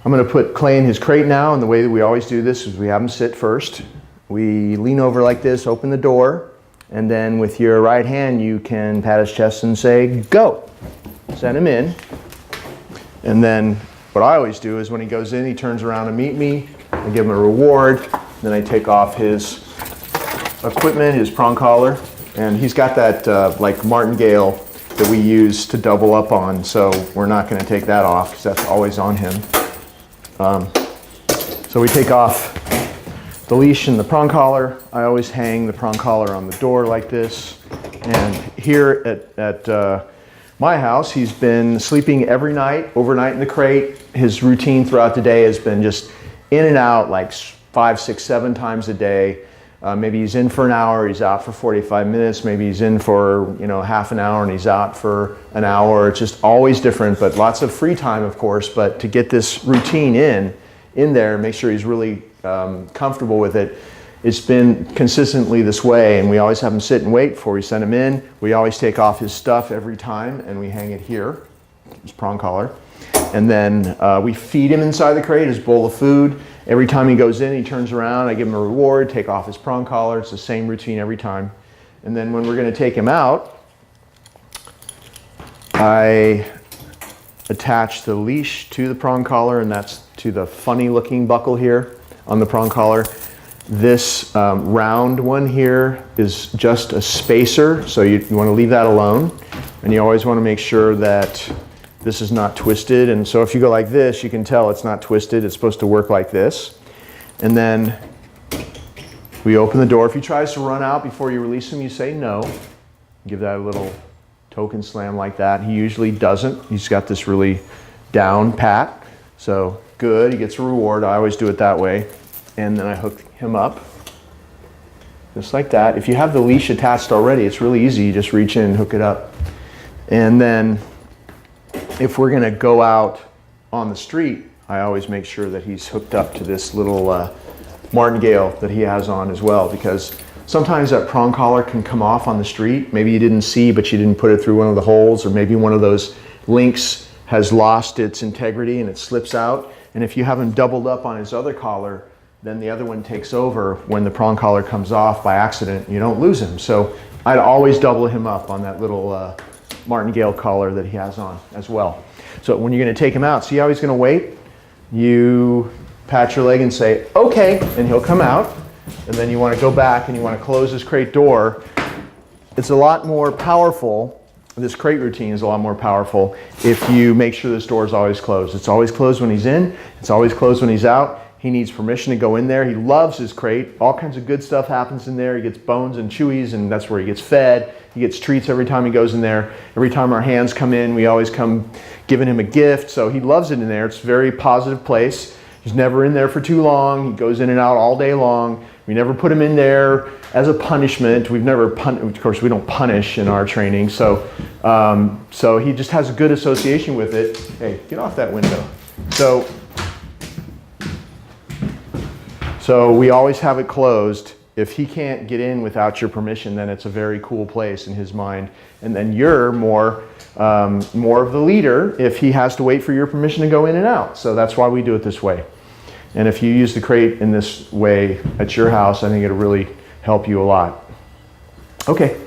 I'm going to put Clay in his crate now, and the way that we always do this is we have him sit first. We lean over like this, open the door, and then with your right hand you can pat his chest and say, go. Send him in. And then what I always do is when he goes in, he turns around to meet me. I give him a reward. Then I take off his equipment, his prong collar, and he's got that like martingale that we use to double up on, so we're not going to take that off because that's always on him. So we take off the leash and the prong collar. I always hang the prong collar on the door like this. And here at my house, he's been sleeping every night, overnight in the crate. His routine throughout the day has been just in and out like 5, 6, 7 times a day. Maybe he's in for an hour, he's out for 45 minutes, maybe he's in for half an hour and he's out for an hour. It's just always different, but lots of free time, of course. But to get this routine in there, make sure he's really comfortable with it. It's been consistently this way, and we always have him sit and wait before we send him in. We always take off his stuff every time and we hang it here, his prong collar. And then we feed him inside the crate, his bowl of food. Every time he goes in, he turns around, I give him a reward, take off his prong collar. It's the same routine every time. And then when we're going to take him out, I attach the leash to the prong collar, and that's to the funny looking buckle here on the prong collar. This round one here is just a spacer, so you want to leave that alone. And you always want to make sure that this is not twisted, and so if you go like this, you can tell it's not twisted. It's supposed to work like this. And then we open the door. If he tries to run out before you release him, you say no. Give that a little token slam like that. He usually doesn't. He's got this really down pat. So good, he gets a reward. I always do it that way. And then I hook him up, just like that. If you have the leash attached already, it's really easy. You just reach in and hook it up. And then if we're going to go out on the street, I always make sure that he's hooked up to this little martingale that he has on as well, because sometimes that prong collar can come off on the street. Maybe you didn't see, but you didn't put it through one of the holes, or maybe one of those links has lost its integrity and it slips out. And if you have him doubled up on his other collar, then the other one takes over when the prong collar comes off by accident. You don't lose him. So I'd always double him up on that little martingale collar that he has on as well. So when you're going to take him out, see how he's going to wait? You pat your leg and say, okay, and he'll come out. And then you want to go back and you want to close his crate door. It's a lot more powerful. This crate routine is a lot more powerful if you make sure this door is always closed. It's always closed when he's in. It's always closed when he's out. He needs permission to go in there. He loves his crate. All kinds of good stuff happens in there. He gets bones and chewies, and that's where he gets fed. He gets treats every time he goes in there. Every time our hands come in, we always come giving him a gift. So he loves it in there. It's a very positive place. He's never in there for too long. He goes in and out all day long. We never put him in there as a punishment. We've never of course, we don't punish in our training. So, so he just has a good association with it. Hey, get off that window. So we always have it closed. If he can't get in without your permission, then it's a very cool place in his mind. And then you're more of the leader if he has to wait for your permission to go in and out. So that's why we do it this way. And if you use the crate in this way at your house, I think it'll really help you a lot. Okay.